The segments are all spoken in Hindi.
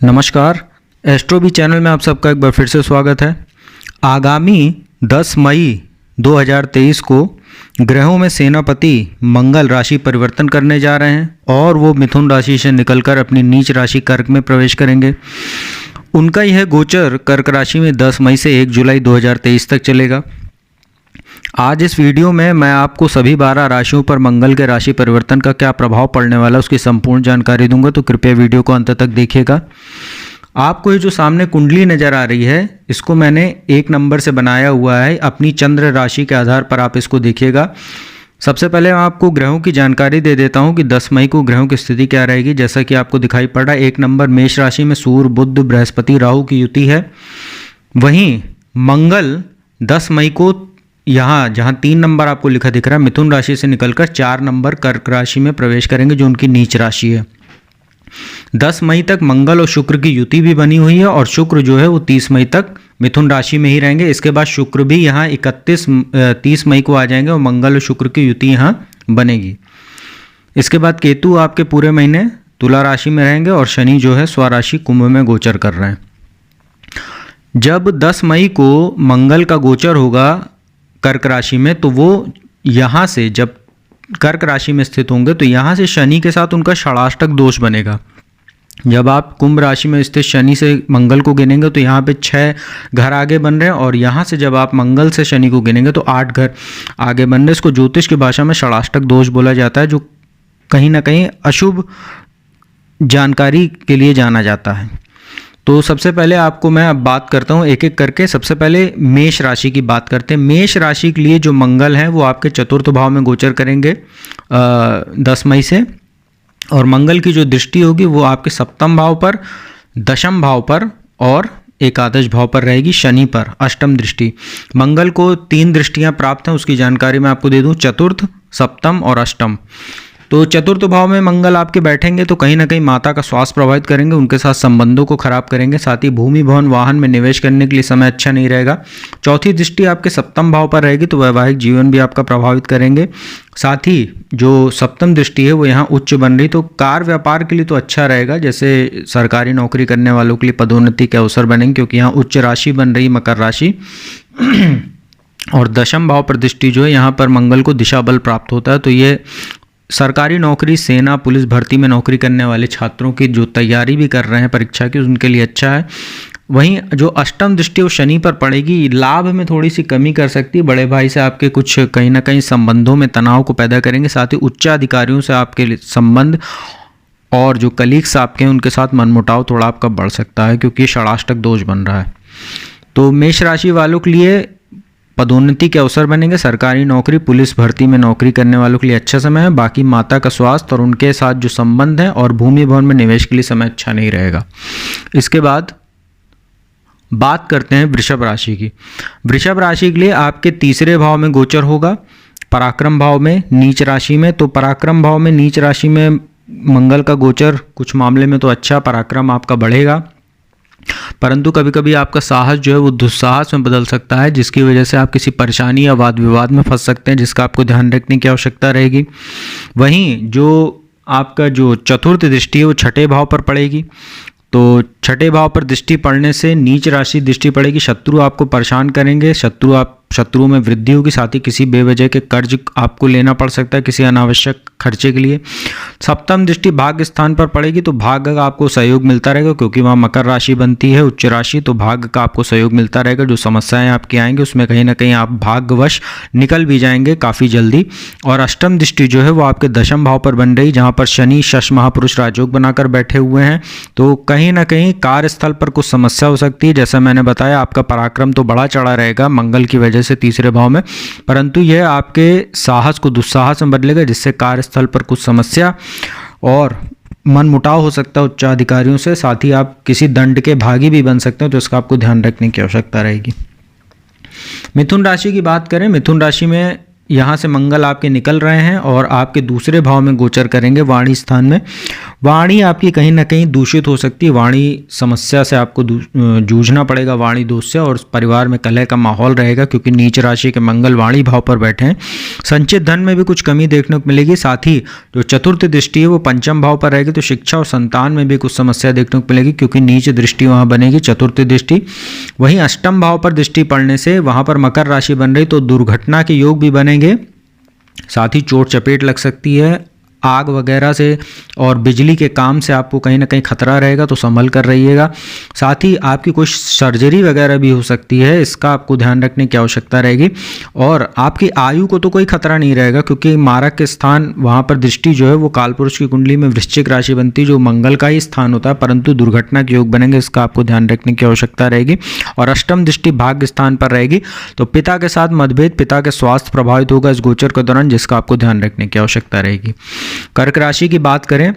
नमस्कार। एस्ट्रो बी चैनल में आप सबका एक बार फिर से स्वागत है। आगामी 10 मई 2023 को ग्रहों में सेनापति मंगल राशि परिवर्तन करने जा रहे हैं और वो मिथुन राशि से निकलकर अपनी नीच राशि कर्क में प्रवेश करेंगे। उनका यह गोचर कर्क राशि में 10 मई से 1 जुलाई 2023 तक चलेगा। आज इस वीडियो में मैं आपको सभी 12 राशियों पर मंगल के राशि परिवर्तन का क्या प्रभाव पड़ने वाला है उसकी संपूर्ण जानकारी दूंगा, तो कृपया वीडियो को अंत तक देखिएगा। आपको ये जो सामने कुंडली नज़र आ रही है इसको मैंने 1 नंबर से बनाया हुआ है। अपनी चंद्र राशि के आधार पर आप इसको देखिएगा। सबसे पहले मैं आपको ग्रहों की जानकारी दे देता हूं कि 10 मई को ग्रहों की स्थिति क्या रहेगी। जैसा कि आपको दिखाई पड़ रहा है, 1 नंबर मेष राशि में सूर्य, बुध, बृहस्पति, राहु की युति है। वहीं मंगल 10 मई को यहाँ जहाँ 3 नंबर आपको लिखा दिख रहा है मिथुन राशि से निकलकर 4 नंबर कर्क राशि में प्रवेश करेंगे, जो उनकी नीच राशि है। 10 मई तक मंगल और शुक्र की युति भी बनी हुई है और शुक्र जो है वो 30 मई तक मिथुन राशि में ही रहेंगे। इसके बाद शुक्र भी यहाँ 30 मई को आ जाएंगे और मंगल और शुक्र की युति यहाँ बनेगी। इसके बाद केतु आपके पूरे महीने तुला राशि में रहेंगे और शनि जो है स्वराशि कुंभ में गोचर कर रहे हैं। जब 10 मई को मंगल का गोचर होगा कर्क राशि में, तो वो यहाँ से जब कर्क राशि में स्थित होंगे तो यहाँ से शनि के साथ उनका षडाष्टक दोष बनेगा। जब आप कुंभ राशि में स्थित शनि से मंगल को गिनेंगे तो यहाँ पे 6 घर आगे बन रहे हैं और यहाँ से जब आप मंगल से शनि को गिनेंगे तो 8 घर आगे बन रहे हैं। इसको ज्योतिष की भाषा में षडाष्टक दोष बोला जाता है, जो कहीं ना कहीं अशुभ जानकारी के लिए जाना जाता है। तो सबसे पहले आपको मैं अब बात करता हूँ एक एक करके। सबसे पहले मेष राशि की बात करते हैं। मेष राशि के लिए जो मंगल है वो आपके चतुर्थ भाव में गोचर करेंगे 10 मई से, और मंगल की जो दृष्टि होगी वो आपके सप्तम भाव पर, दशम भाव पर और एकादश भाव पर रहेगी, शनि पर अष्टम दृष्टि। मंगल को 3 दृष्टियाँ प्राप्त हैं, उसकी जानकारी मैं आपको दे दूँ, चतुर्थ, सप्तम और अष्टम। तो चतुर्थ भाव में मंगल आपके बैठेंगे तो कहीं ना कहीं माता का स्वास्थ्य प्रभावित करेंगे, उनके साथ संबंधों को खराब करेंगे। साथ ही भूमि भवन वाहन में निवेश करने के लिए समय अच्छा नहीं रहेगा। चौथी दृष्टि आपके सप्तम भाव पर रहेगी तो वैवाहिक जीवन भी आपका प्रभावित करेंगे। साथ ही जो सप्तम दृष्टि है वो यहाँ उच्च बन रही, तो कार व्यापार के लिए तो अच्छा रहेगा। जैसे सरकारी नौकरी करने वालों के लिए पदोन्नति के अवसर बनेंगे, क्योंकि यहाँ उच्च राशि बन रही मकर राशि और दशम भाव पर दृष्टि जो है यहाँ पर मंगल को दिशा बल प्राप्त होता है। तो ये सरकारी नौकरी, सेना, पुलिस भर्ती में नौकरी करने वाले छात्रों की जो तैयारी भी कर रहे हैं परीक्षा की, उनके लिए अच्छा है। वहीं जो अष्टम दृष्टि वो शनि पर पड़ेगी, लाभ में थोड़ी सी कमी कर सकती है। बड़े भाई से आपके कुछ कहीं ना कहीं संबंधों में तनाव को पैदा करेंगे। साथ ही उच्चाधिकारियों से आपके संबंध और जो कलीग्स आपके हैं उनके साथ मनमुटाव थोड़ा आपका बढ़ सकता है, क्योंकि षडाष्टक दोष बन रहा है। तो मेष राशि वालों के लिए पदोन्नति के अवसर बनेंगे। सरकारी नौकरी, पुलिस भर्ती में नौकरी करने वालों के लिए अच्छा समय है। बाकी माता का स्वास्थ्य और उनके साथ जो संबंध है और भूमि भवन में निवेश के लिए समय अच्छा नहीं रहेगा। इसके बाद बात करते हैं वृषभ राशि की। वृषभ राशि के लिए आपके तीसरे भाव में गोचर होगा, पराक्रम भाव में, नीच राशि में। तो पराक्रम भाव में, नीच राशि में मंगल का गोचर कुछ मामले में तो अच्छा, पराक्रम आपका बढ़ेगा, परंतु कभी कभी आपका साहस जो है वो दुस्साहस में बदल सकता है, जिसकी वजह से आप किसी परेशानी या वाद विवाद में फंस सकते हैं, जिसका आपको ध्यान रखने की आवश्यकता रहेगी। वहीं जो आपका जो चतुर्थ दृष्टि है वो 6ठे भाव पर पड़ेगी। तो 6ठे भाव पर दृष्टि पड़ने से नीच राशि दृष्टि पड़ेगी, शत्रु आपको परेशान करेंगे, शत्रुओं में वृद्धि होगी। साथ ही किसी बेवजह के कर्ज आपको लेना पड़ सकता है किसी अनावश्यक खर्चे के लिए। सप्तम दृष्टि भाग्य स्थान पर पड़ेगी तो भाग्य का आपको सहयोग मिलता रहेगा, क्योंकि वहाँ मकर राशि बनती है, उच्च राशि, तो भाग्य का आपको सहयोग मिलता रहेगा। जो समस्याएं आपकी आएंगी उसमें कहीं ना कहीं आप भाग्यवश निकल भी जाएंगे काफ़ी जल्दी। और अष्टम दृष्टि जो है वो आपके दशम भाव पर बन रही, जहाँ पर शनि शश महापुरुष राजयोग बनाकर बैठे हुए हैं। तो कहीं ना कहीं कार्यस्थल पर कुछ समस्या हो सकती है। जैसा मैंने बताया, आपका पराक्रम तो बढ़ा चढ़ा रहेगा मंगल की वजह से तीसरे भाव में, परंतु यह आपके साहस को दुस्साहस में बदलेगा, जिससे कार्यस्थल पर कुछ समस्या और मनमुटाव हो सकता है उच्चाधिकारियों से। साथ ही आप किसी दंड के भागी भी बन सकते हैं, तो इसका आपको ध्यान रखने की आवश्यकता रहेगी। मिथुन राशि की बात करें, मिथुन राशि में यहाँ से मंगल आपके निकल रहे हैं और आपके दूसरे भाव में गोचर करेंगे वाणी स्थान में। वाणी आपकी कहीं ना कहीं दूषित हो सकती है, वाणी समस्या से आपको जूझना पड़ेगा, वाणी दोष से, और परिवार में कलह का माहौल रहेगा क्योंकि नीच राशि के मंगल वाणी भाव पर बैठे हैं। संचित धन में भी कुछ कमी देखने को मिलेगी। साथ ही जो चतुर्थ दृष्टि है वो पंचम भाव पर रहेगी, तो शिक्षा और संतान में भी कुछ समस्या देखने को मिलेगी क्योंकि नीच दृष्टि वहाँ बनेगी, चतुर्थ दृष्टि। वहीं अष्टम भाव पर दृष्टि पड़ने से वहाँ पर मकर राशि बन रही, तो दुर्घटना के योग भी बनेंगे। साथ ही चोट चपेट लग सकती है, आग वगैरह से और बिजली के काम से आपको कहीं ना कहीं खतरा रहेगा, तो संभल कर रहिएगा। साथ ही आपकी कुछ सर्जरी वगैरह भी हो सकती है, इसका आपको ध्यान रखने की आवश्यकता रहेगी। और आपकी आयु को तो कोई खतरा नहीं रहेगा क्योंकि मारक के स्थान वहाँ पर दृष्टि जो है वो कालपुरुष की कुंडली में वृश्चिक राशि बनती है जो मंगल का ही स्थान होता है, परंतु दुर्घटना के योग बनेंगे, इसका आपको ध्यान रखने की आवश्यकता रहेगी। और अष्टम दृष्टि भाग्य स्थान पर रहेगी, तो पिता के साथ मतभेद, पिता के स्वास्थ्य प्रभावित होगा इस गोचर के दौरान, जिसका आपको ध्यान रखने की आवश्यकता रहेगी। कर्क राशि की बात करें,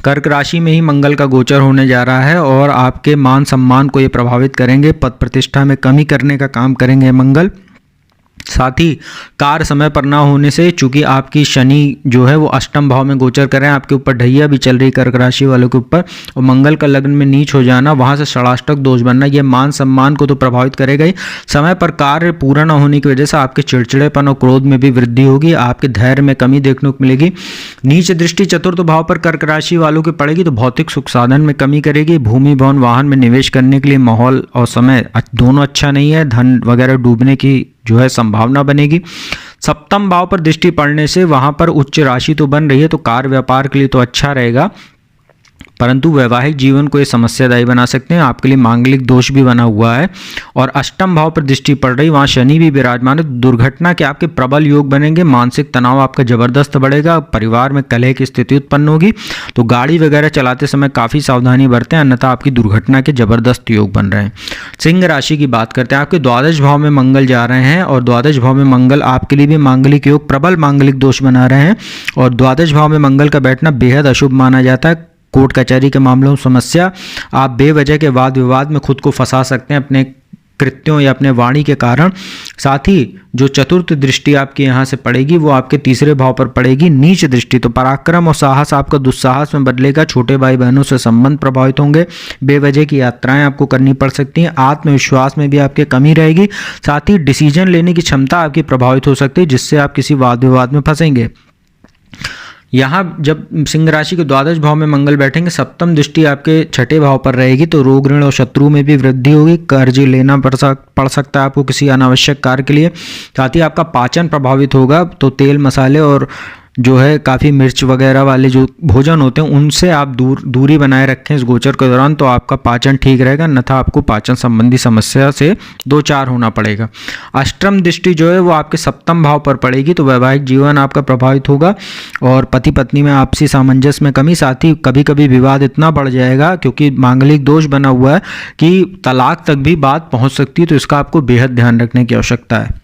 कर्क राशि में ही मंगल का गोचर होने जा रहा है और आपके मान सम्मान को ये प्रभावित करेंगे, पद प्रतिष्ठा में कमी करने का काम करेंगे मंगल। साथ ही कार्य समय पर ना होने से, चूंकि आपकी शनि जो है वो अष्टम भाव में गोचर कर रहे हैं, आपके ऊपर ढैया भी चल रही कर्क राशि वालों के ऊपर, और मंगल का लग्न में नीच हो जाना, वहां से षडाष्टक दोष बनना, ये मान सम्मान को तो प्रभावित करेगा ही। समय पर कार्य पूरा ना होने की वजह से आपके चिड़चिड़ेपन और क्रोध में भी वृद्धि होगी, आपके धैर्य में कमी देखने को मिलेगी। नीच दृष्टि चतुर्थ भाव पर कर्क राशि वालों की पड़ेगी, तो भौतिक सुख साधन में कमी करेगी। भूमि भवन वाहन में निवेश करने के लिए माहौल और समय दोनों अच्छा नहीं है, धन वगैरह डूबने की जो है संभावना बनेगी। सप्तम भाव पर दृष्टि पड़ने से वहां पर उच्च राशि तो बन रही है, तो कार्य व्यापार के लिए तो अच्छा रहेगा, परंतु वैवाहिक जीवन को ये समस्यादायी बना सकते हैं, आपके लिए मांगलिक दोष भी बना हुआ है। और अष्टम भाव पर दृष्टि पड़ रही, वहाँ शनि भी विराजमान है, दुर्घटना के आपके प्रबल योग बनेंगे, मानसिक तनाव आपका जबरदस्त बढ़ेगा, परिवार में कलह की स्थिति उत्पन्न होगी, तो गाड़ी वगैरह चलाते समय काफ़ी सावधानी बरतें, अन्यथा आपकी दुर्घटना के जबरदस्त योग बन रहे हैं। सिंह राशि की बात करते हैं, आपके द्वादश भाव में मंगल जा रहे हैं और द्वादश भाव में मंगल आपके लिए भी मांगलिक योग, प्रबल मांगलिक दोष बना रहे हैं, और द्वादश भाव में मंगल का बैठना बेहद अशुभ माना जाता है। कोर्ट कचहरी के मामलों में समस्या, आप बेवजह के वाद विवाद में खुद को फंसा सकते हैं अपने कृत्यों या अपने वाणी के कारण। साथ ही जो चतुर्थ दृष्टि आपकी यहाँ से पड़ेगी वो आपके तीसरे भाव पर पड़ेगी, नीच दृष्टि, तो पराक्रम और साहस आपका दुस्साहस में बदलेगा, छोटे भाई बहनों से संबंध प्रभावित होंगे, बेवजह की यात्राएं आपको करनी पड़ सकती हैं, आत्मविश्वास में भी आपके कमी रहेगी। साथ ही डिसीजन लेने की क्षमता आपकी प्रभावित हो सकती है, जिससे आप किसी वाद विवाद में फंसेंगे। यहाँ जब सिंह राशि के द्वादश भाव में मंगल बैठेंगे, सप्तम दृष्टि आपके छठे भाव पर रहेगी, तो रोग ऋण और शत्रु में भी वृद्धि होगी, कर्ज लेना पड़ सकता है आपको किसी अनावश्यक कार्य के लिए। साथ ही आपका पाचन प्रभावित होगा, तो तेल मसाले और जो है काफ़ी मिर्च वगैरह वाले जो भोजन होते हैं उनसे आप दूरी बनाए रखें इस गोचर के दौरान, तो आपका पाचन ठीक रहेगा, अन्यथा आपको पाचन संबंधी समस्या से दो चार होना पड़ेगा। अष्टम दृष्टि जो है वो आपके सप्तम भाव पर पड़ेगी, तो वैवाहिक जीवन आपका प्रभावित होगा और पति पत्नी में आपसी सामंजस्य में कमी, साथ ही कभी कभी विवाद इतना बढ़ जाएगा क्योंकि मांगलिक दोष बना हुआ है कि तलाक तक भी बात पहुँच सकती है, तो इसका आपको बेहद ध्यान रखने की आवश्यकता है।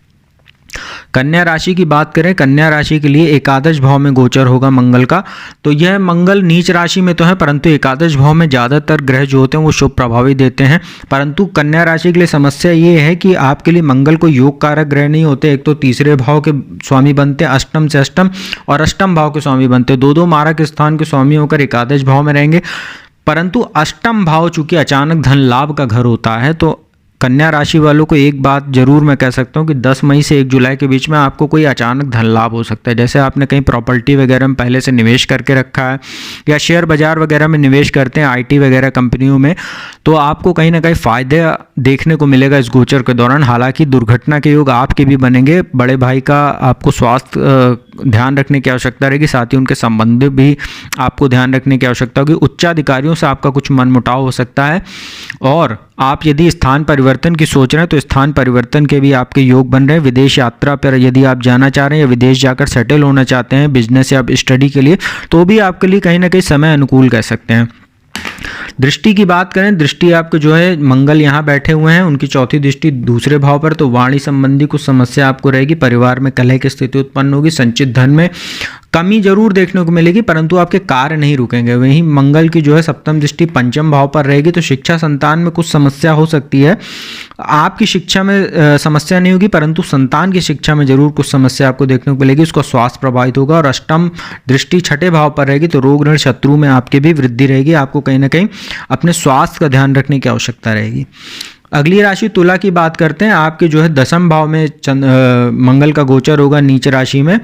कन्या राशि की बात करें, कन्या राशि के लिए एकादश भाव में गोचर होगा मंगल का, तो यह मंगल नीच राशि में तो है, परंतु एकादश भाव में ज़्यादातर ग्रह जो होते हैं वो शुभ प्रभावित देते हैं। परंतु कन्या राशि के लिए समस्या ये है कि आपके लिए मंगल को योग कारक ग्रह नहीं होते, एक तो तीसरे भाव के स्वामी बनते हैं, अष्टम से अष्टम, और अष्टम भाव के स्वामी बनते हैं, दो मारक स्थान के स्वामी होकर एकादश भाव में रहेंगे। परंतु अष्टम भाव चूंकि अचानक धन लाभ का घर होता है, तो कन्या राशि वालों को एक बात जरूर मैं कह सकता हूँ कि 10 मई से 1 जुलाई के बीच में आपको कोई अचानक धन लाभ हो सकता है। जैसे आपने कहीं प्रॉपर्टी वगैरह में पहले से निवेश करके रखा है या शेयर बाजार वगैरह में निवेश करते हैं, आईटी वगैरह कंपनियों में, तो आपको कहीं ना कहीं फ़ायदे देखने को मिलेगा इस गोचर के दौरान। हालांकि दुर्घटना के योग आपके भी बनेंगे, बड़े भाई का आपको स्वास्थ्य ध्यान रखने की आवश्यकता रहेगी, साथ ही उनके संबंध भी आपको ध्यान रखने की आवश्यकता होगी। उच्चाधिकारियों से आपका कुछ मनमुटाव हो सकता है, और आप यदि स्थान परिवर्तन की सोच रहे हैं तो स्थान परिवर्तन के भी आपके योग बन रहे हैं। विदेश यात्रा पर यदि आप जाना चाह रहे हैं या विदेश जाकर सेटल होना चाहते हैं बिजनेस या स्टडी के लिए, तो भी आपके लिए कहीं ना कहीं समय अनुकूल कह सकते हैं। दृष्टि की बात करें, दृष्टि आपके जो है मंगल यहाँ बैठे हुए हैं, उनकी चौथी दृष्टि दूसरे भाव पर, तो वाणी संबंधी कुछ समस्या आपको रहेगी, परिवार में कलह की स्थिति उत्पन्न होगी, संचित धन में कमी जरूर देखने को मिलेगी, परंतु आपके कार्य नहीं रुकेंगे। वहीं मंगल की जो है सप्तम दृष्टि पंचम भाव पर रहेगी, तो शिक्षा संतान में कुछ समस्या हो सकती है। आपकी शिक्षा में समस्या नहीं होगी, परंतु संतान की शिक्षा में जरूर कुछ समस्या आपको देखने को मिलेगी, उसका स्वास्थ्य प्रभावित होगा। और अष्टम दृष्टि छठे भाव पर रहेगी, तो रोग ऋण शत्रु में आपके भी वृद्धि रहेगी। आपको कहीं ना कहीं अपने स्वास्थ्य का ध्यान रखने की आवश्यकता रहेगी। अगली राशि तुला की बात करते हैं। आपके जो है दशम भाव में मंगल का गोचर होगा नीच राशि में,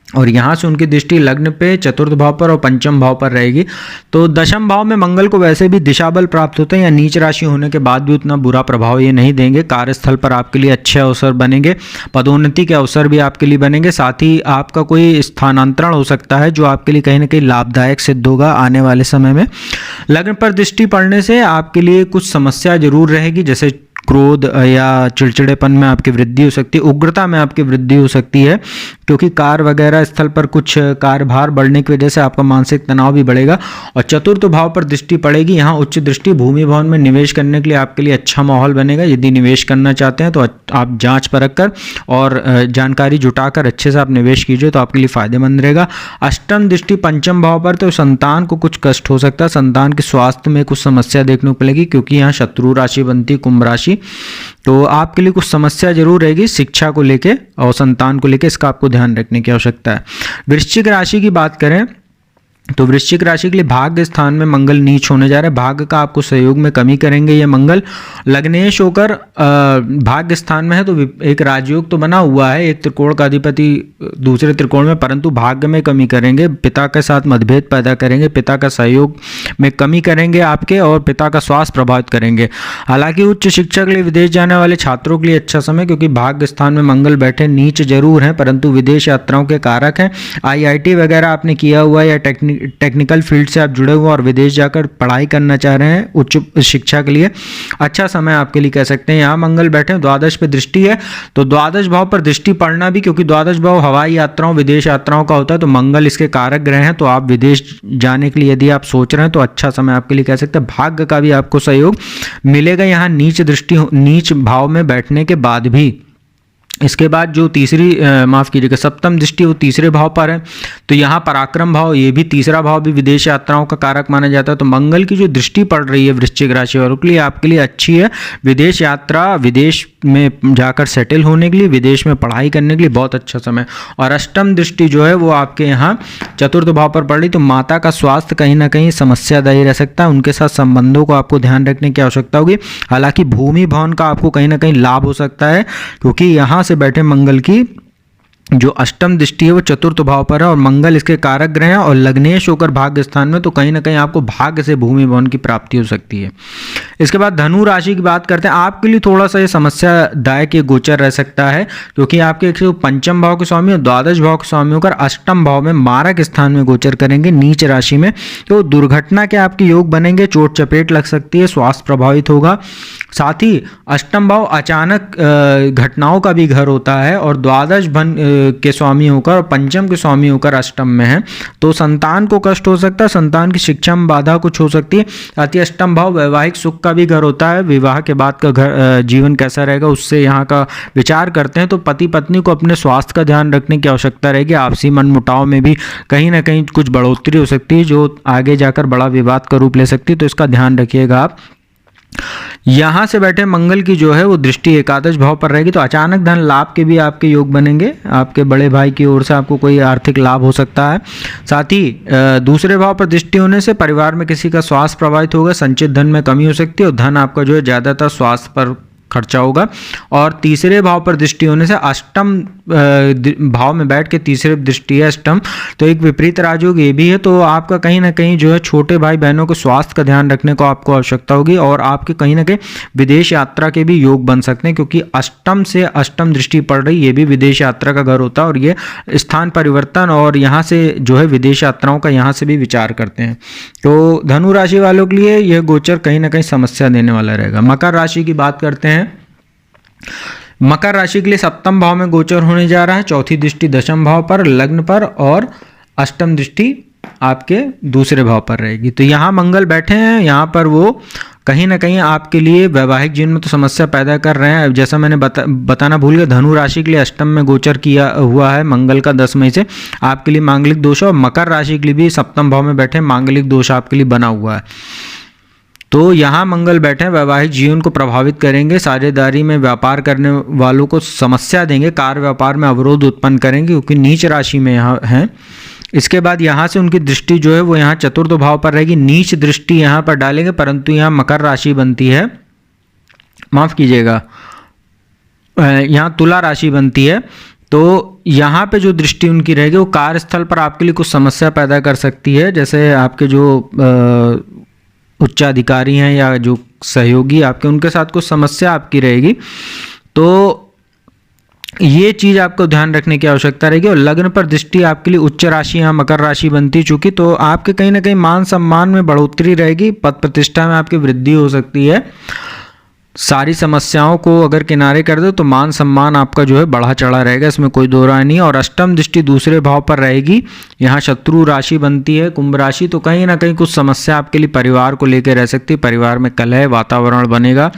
और यहाँ से उनकी दृष्टि लग्न पे, चतुर्थ भाव पर और पंचम भाव पर रहेगी। तो दशम भाव में मंगल को वैसे भी दिशा बल प्राप्त होते हैं, या नीच राशि होने के बाद भी उतना बुरा प्रभाव ये नहीं देंगे। कार्यस्थल पर आपके लिए अच्छे अवसर बनेंगे, पदोन्नति के अवसर भी आपके लिए बनेंगे। साथ ही आपका कोई स्थानांतरण हो सकता है जो आपके लिए कहीं ना कहीं लाभदायक सिद्ध होगा आने वाले समय में। लग्न पर दृष्टि पड़ने से आपके लिए कुछ समस्या जरूर रहेगी, जैसे क्रोध या चिड़चिड़ेपन में आपकी वृद्धि हो सकती है, उग्रता में आपकी वृद्धि हो सकती है, क्योंकि कार्य वगैरह स्थल पर कुछ कार्यभार बढ़ने की वजह से आपका मानसिक तनाव भी बढ़ेगा। और चतुर्थ भाव पर दृष्टि पड़ेगी, यहाँ उच्च दृष्टि भूमि भवन में निवेश करने के लिए आपके लिए अच्छा माहौल बनेगा। यदि निवेश करना चाहते हैं तो आप जांच परख कर और जानकारी जुटाकर अच्छे से आप निवेश कीजिए, तो आपके लिए फायदेमंद रहेगा। अष्टम दृष्टि पंचम भाव पर, तो संतान को कुछ कष्ट हो सकता है, संतान के स्वास्थ्य में कुछ समस्या देखने को मिलेगी, क्योंकि यहाँ शत्रु राशि बनती है कुंभ राशि, तो आपके लिए कुछ समस्या जरूर रहेगी शिक्षा को लेके और संतान को लेके, इसका आपको ध्यान रखने की आवश्यकता है। वृश्चिक राशि की बात करें तो वृश्चिक राशि के लिए भाग्य स्थान में मंगल नीच होने जा रहा है। भाग्य का आपको सहयोग में कमी करेंगे ये मंगल। लग्नेश होकर भाग्य स्थान में है, तो एक राजयोग तो बना हुआ है, एक त्रिकोण का अधिपति दूसरे त्रिकोण में, परंतु भाग्य में कमी करेंगे, पिता के साथ मतभेद पैदा करेंगे, पिता का सहयोग में कमी करेंगे आपके, और पिता का स्वास्थ्य प्रभावित करेंगे। हालांकि उच्च शिक्षा के लिए विदेश जाने वाले छात्रों के लिए अच्छा समय, क्योंकि भाग्य स्थान में मंगल बैठे नीच जरूर हैं, परंतु विदेश यात्राओं के कारक हैं। IIT वगैरह आपने किया हुआ है या टेक्निकल फील्ड से आप जुड़े हुए और विदेश जाकर पढ़ाई करना चाह रहे हैं उच्च शिक्षा के लिए, अच्छा समय आपके लिए कह सकते हैं। यहाँ मंगल बैठे, द्वादश पे दृष्टि है, तो द्वादश भाव पर दृष्टि पड़ना भी, क्योंकि द्वादश भाव हवाई यात्राओं विदेश यात्राओं का होता है, तो मंगल इसके कारक ग्रह हैं, तो आप विदेश जाने के लिए यदि आप सोच रहे हैं तो अच्छा समय आपके लिए कह सकते हैं। भाग्य का भी आपको सहयोग मिलेगा यहाँ नीच भाव में बैठने के बाद भी। इसके बाद जो माफ कीजिएगा सप्तम दृष्टि वो तीसरे भाव पर है, तो यहाँ पराक्रम भाव, ये भी तीसरा भाव भी विदेश यात्राओं का कारक माना जाता है। तो मंगल की जो दृष्टि पड़ रही है वृश्चिक राशि वालों के लिए आपके लिए अच्छी है। विदेश यात्रा, विदेश में जाकर सेटल होने के लिए, विदेश में पढ़ाई करने के लिए बहुत अच्छा समय। और अष्टम दृष्टि जो है वो आपके यहाँ चतुर्थ भाव पर पड़ रही, तो माता का स्वास्थ्य कहीं ना कहीं समस्यादायी रह सकता है, उनके साथ संबंधों को आपको ध्यान रखने की आवश्यकता होगी। हालांकि भूमि भवन का आपको कहीं ना कहीं लाभ हो सकता है, क्योंकि यहाँ से बैठे मंगल की जो अष्टम दृष्टि है वो चतुर्थ भाव पर है, और मंगल इसके कारक ग्रह हैं, और लग्नेश होकर भाग्य स्थान में, तो कहीं ना कहीं आपको भाग्य से भूमि भवन की प्राप्ति हो सकती है। इसके बाद धनु राशि की बात करते हैं। आपके लिए थोड़ा सा ये समस्यादायक ये गोचर रह सकता है, क्योंकि आपके एक पंचम भाव के स्वामी और द्वादश भाव के स्वामी होकर अष्टम भाव में मारक स्थान में गोचर करेंगे नीच राशि में, तो दुर्घटना के आपके योग बनेंगे, चोट चपेट लग सकती है, स्वास्थ्य प्रभावित होगा। साथ ही अष्टम भाव अचानक घटनाओं का भी घर होता है, और द्वादश के स्वामी होकर और पंचम के स्वामी होकर अष्टम में है, तो संतान को कष्ट हो सकता है, संतान की शिक्षा में बाधा कुछ हो सकती है। साथ ही अष्टम भाव वैवाहिक सुख का भी घर होता है, विवाह के बाद का घर जीवन कैसा रहेगा उससे यहाँ का विचार करते हैं। तो पति पत्नी को अपने स्वास्थ्य का ध्यान रखने की आवश्यकता रहेगी। आपसी मनमुटाव में भी कहीं ना कहीं कुछ बढ़ोतरी हो सकती है, जो आगे जाकर बड़ा विवाद का रूप ले सकती है, तो इसका ध्यान रखिएगा आप। यहाँ से बैठे मंगल की जो है वो दृष्टि एकादश भाव पर रहेगी, तो अचानक धन लाभ के भी आपके योग बनेंगे, आपके बड़े भाई की ओर से आपको कोई आर्थिक लाभ हो सकता है। साथ ही दूसरे भाव पर दृष्टि होने से परिवार में किसी का स्वास्थ्य प्रभावित होगा, संचित धन में कमी हो सकती है, और धन आपका जो है ज़्यादातर स्वास्थ्य पर खर्चा होगा। और तीसरे भाव पर दृष्टि होने से अष्टम भाव में बैठ के तीसरे दृष्टि है अष्टम, तो एक विपरीत राजयोग ये भी है, तो आपका कहीं ना कहीं जो है छोटे भाई बहनों के स्वास्थ्य का ध्यान रखने को आपको आवश्यकता होगी, और आपके कहीं ना कहीं विदेश यात्रा के भी योग बन सकते हैं, क्योंकि अष्टम से अष्टम दृष्टि पड़ रही, ये भी विदेश यात्रा का घर होता है, और ये स्थान परिवर्तन और यहाँ से जो है विदेश यात्राओं का यहाँ से भी विचार करते हैं। तो धनु राशि वालों के लिए यह गोचर कहीं ना कहीं समस्या देने वाला रहेगा। मकर राशि की बात करते हैं। मकर राशि के लिए सप्तम भाव में गोचर होने जा रहा है, चौथी दृष्टि दशम भाव पर, लग्न पर, और अष्टम दृष्टि आपके दूसरे भाव पर रहेगी। तो यहाँ मंगल बैठे हैं, यहाँ पर वो कहीं ना कहीं आपके लिए वैवाहिक जीवन में तो समस्या पैदा कर रहे हैं। जैसा मैंने बताना भूल गया, धनु राशि के लिए अष्टम में गोचर किया हुआ है मंगल का 10 मई से, आपके लिए मांगलिक दोष है। और मकर राशि के लिए भी सप्तम भाव में बैठे मांगलिक दोष आपके लिए बना हुआ है। तो यहाँ मंगल बैठे वैवाहिक जीवन को प्रभावित करेंगे, साझेदारी में व्यापार करने वालों को समस्या देंगे, कार्य व्यापार में अवरोध उत्पन्न करेंगे क्योंकि नीच राशि में यहाँ हैं। इसके बाद यहाँ से उनकी दृष्टि जो है वो यहाँ चतुर्थ भाव पर रहेगी, नीच दृष्टि यहाँ पर डालेंगे, परंतु यहाँ मकर राशि बनती है, माफ कीजिएगा, यहाँ तुला राशि बनती है। तो यहाँ पे जो दृष्टि उनकी रहेगी वो कार्यस्थल पर आपके लिए कुछ समस्या पैदा कर सकती है। जैसे आपके जो उच्चाधिकारी हैं या जो सहयोगी आपके, उनके साथ कुछ समस्या आपकी रहेगी। तो ये चीज़ आपको ध्यान रखने की आवश्यकता रहेगी। और लग्न पर दृष्टि आपके लिए उच्च राशि यहाँ मकर राशि बनती चूंकि, तो आपके कहीं ना कहीं मान सम्मान में बढ़ोतरी रहेगी, पद प्रतिष्ठा में आपकी वृद्धि हो सकती है। सारी समस्याओं को अगर किनारे कर दो तो मान सम्मान आपका जो है बढ़ा चढ़ा रहेगा, इसमें कोई दो राय नहीं। और अष्टम दृष्टि दूसरे भाव पर रहेगी, यहाँ शत्रु राशि बनती है कुंभ राशि, तो कहीं ना कहीं कुछ समस्या आपके लिए परिवार को लेकर रह सकती है। परिवार में कलह वातावरण बनेगा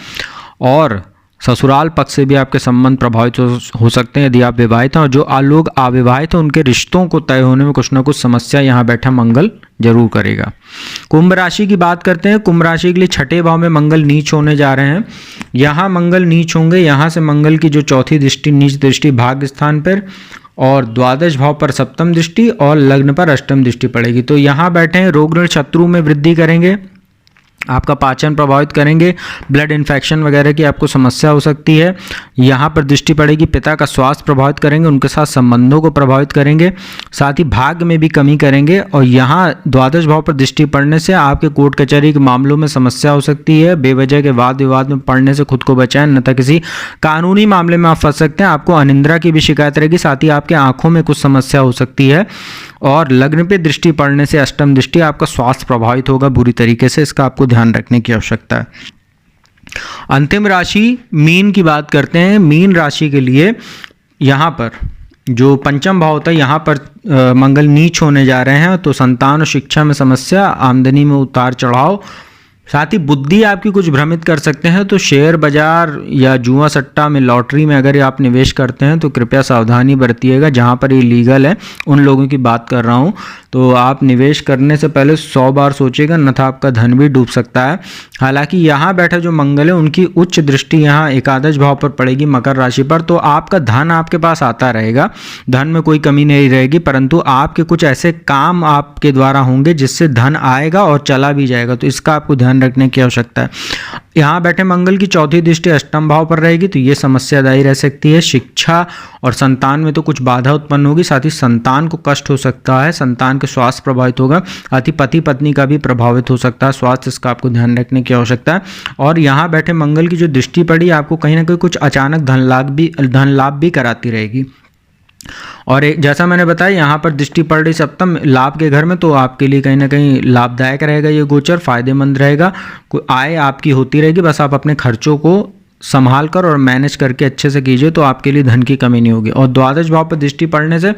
और ससुराल पक्ष से भी आपके संबंध प्रभावित हो सकते हैं यदि आप विवाहित हैं। और जो लोग अविवाहित हैं उनके रिश्तों को तय होने में कुछ ना कुछ समस्या यहाँ बैठा मंगल जरूर करेगा। कुंभ राशि की बात करते हैं। कुंभ राशि के लिए छठे भाव में मंगल नीच होने जा रहे हैं। यहाँ मंगल नीच होंगे, यहाँ से मंगल की जो चौथी दृष्टि नीच दृष्टि भाग्य स्थान पर और द्वादश भाव पर सप्तम दृष्टि और लग्न पर अष्टम दृष्टि पड़ेगी। तो यहाँ बैठे हैं, रोग ऋण शत्रु में वृद्धि करेंगे, आपका पाचन प्रभावित करेंगे, ब्लड इन्फेक्शन वगैरह की आपको समस्या हो सकती है। यहाँ पर दृष्टि पड़ेगी, पिता का स्वास्थ्य प्रभावित करेंगे, उनके साथ संबंधों को प्रभावित करेंगे, साथ ही भाग्य में भी कमी करेंगे। और यहाँ द्वादश भाव पर दृष्टि पड़ने से आपके कोर्ट कचहरी के मामलों में समस्या हो सकती है। बेवजह के वाद विवाद में पड़ने से खुद को बचाएं, अन्यथा किसी कानूनी मामले में आप फंस सकते हैं। आपको अनिद्रा की भी शिकायत रहेगी, साथ ही आपके आंखों में कुछ समस्या हो सकती है। और लग्न पे दृष्टि पड़ने से अष्टम दृष्टि आपका स्वास्थ्य प्रभावित होगा बुरी तरीके से, इसका आपको ध्यान रखने की आवश्यकता है। अंतिम राशि मीन की बात करते हैं। मीन राशि के लिए यहाँ पर जो पंचम भाव होता है यहाँ पर मंगल नीच होने जा रहे हैं, तो संतान और शिक्षा में समस्या, आमदनी में उतार चढ़ाव, साथ ही बुद्धि आपकी कुछ भ्रमित कर सकते हैं। तो शेयर बाजार या जुआ सट्टा में, लॉटरी में अगर आप निवेश करते हैं तो कृपया सावधानी बरतिएगा। जहाँ पर ये लीगल है उन लोगों की बात कर रहा हूँ, तो आप निवेश करने से पहले 100 बार सोचिएगा, अन्यथा आपका धन भी डूब सकता है। हालांकि यहाँ बैठा जो मंगल है उनकी उच्च दृष्टि यहाँ एकादश भाव पर पड़ेगी मकर राशि पर, तो आपका धन आपके पास आता रहेगा, धन में कोई कमी नहीं रहेगी, परंतु आपके कुछ ऐसे काम आपके द्वारा होंगे जिससे धन आएगा और चला भी जाएगा, तो इसका आपको ध्यान रखने की आवश्यकता है। यहाँ बैठे मंगल की चौथी दृष्टि अष्टम भाव पर रहेगी, तो ये समस्यादायी रह सकती है। शिक्षा और संतान में तो कुछ बाधा उत्पन्न होगी, साथ ही संतान को कष्ट हो सकता है, संतान के स्वास्थ्य प्रभावित होगा, साथ ही पति पत्नी का भी प्रभावित हो सकता है स्वास्थ्य, इसका आपको ध्यान रखने की आवश्यकता है। और यहाँ बैठे मंगल की जो दृष्टि पड़ी आपको कहीं ना कहीं कुछ अचानक धन लाभ भी कराती रहेगी। और जैसा मैंने बताया यहाँ पर दृष्टि पड़ रही सप्तम लाभ के घर में, तो आपके लिए कहीं ना कहीं लाभदायक रहेगा, ये गोचर फायदेमंद रहेगा, कोई आय आपकी होती रहेगी, बस आप अपने खर्चों को संभाल कर और मैनेज करके अच्छे से कीजिए तो आपके लिए धन की कमी नहीं होगी। और द्वादश भाव पर दृष्टि पड़ने से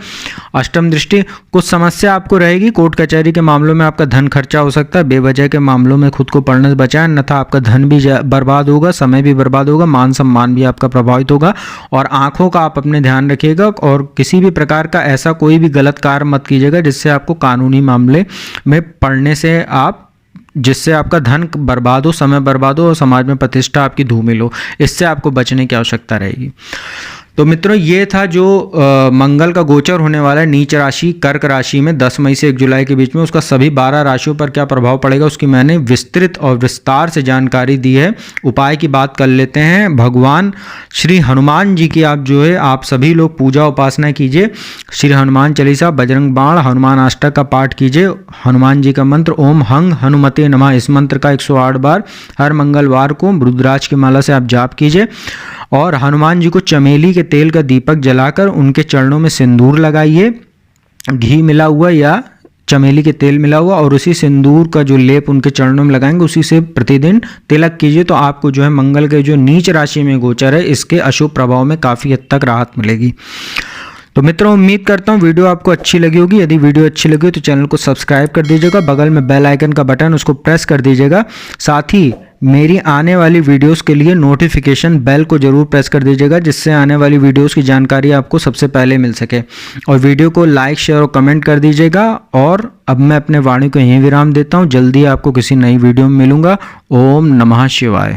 अष्टम दृष्टि, कुछ समस्या आपको रहेगी, कोर्ट कचहरी के मामलों में आपका धन खर्चा हो सकता है, बेवजह के मामलों में खुद को पड़ने से बचाएं, अन्यथा आपका धन भी बर्बाद होगा, समय भी बर्बाद होगा, मान सम्मान भी आपका प्रभावित होगा। और आंखों का आप अपने ध्यान रखिएगा और किसी भी प्रकार का ऐसा कोई भी गलत कार्य मत कीजिएगा जिससे आपको कानूनी मामले में पड़ने से जिससे आपका धन बर्बाद हो, समय बर्बाद हो और समाज में प्रतिष्ठा आपकी धूमिल हो, इससे आपको बचने की आवश्यकता रहेगी। तो मित्रों ये था जो मंगल का गोचर होने वाला है नीच राशि कर्क राशि में 10 मई से 1 जुलाई के बीच में, उसका सभी 12 राशियों पर क्या प्रभाव पड़ेगा उसकी मैंने विस्तृत और विस्तार से जानकारी दी है। उपाय की बात कर लेते हैं। भगवान श्री हनुमान जी की आप सभी लोग पूजा उपासना कीजिए। श्री हनुमान चालीसा, बजरंग बाण, हनुमान अष्टक का पाठ कीजिए। हनुमान जी का मंत्र ओम हंग हनुमते नमः, इस मंत्र का 108 बार हर मंगलवार को रुद्राक्ष की माला से आप जाप कीजिए। और हनुमान जी को चमेली के तेल का दीपक जलाकर उनके चरणों में सिंदूर लगाइए, घी मिला हुआ या चमेली के तेल मिला हुआ, और उसी सिंदूर का जो लेप उनके चरणों में लगाएंगे उसी से प्रतिदिन तिलक कीजिए। तो आपको जो है मंगल के जो नीच राशि में गोचर है इसके अशुभ प्रभाव में काफ़ी हद तक राहत मिलेगी। तो मित्रों उम्मीद करता हूँ वीडियो आपको अच्छी लगी होगी। यदि वीडियो अच्छी लगी हो तो चैनल को सब्सक्राइब कर दीजिएगा, बगल में बेल आइकन का बटन उसको प्रेस कर दीजिएगा, साथ ही मेरी आने वाली वीडियोस के लिए नोटिफिकेशन बेल को ज़रूर प्रेस कर दीजिएगा, जिससे आने वाली वीडियोस की जानकारी आपको सबसे पहले मिल सके। और वीडियो को लाइक, शेयर और कमेंट कर दीजिएगा। और अब मैं अपने वाणी को यहीं विराम देता हूँ। जल्दी आपको किसी नई वीडियो में मिलूँगा। ओम नमः शिवाय।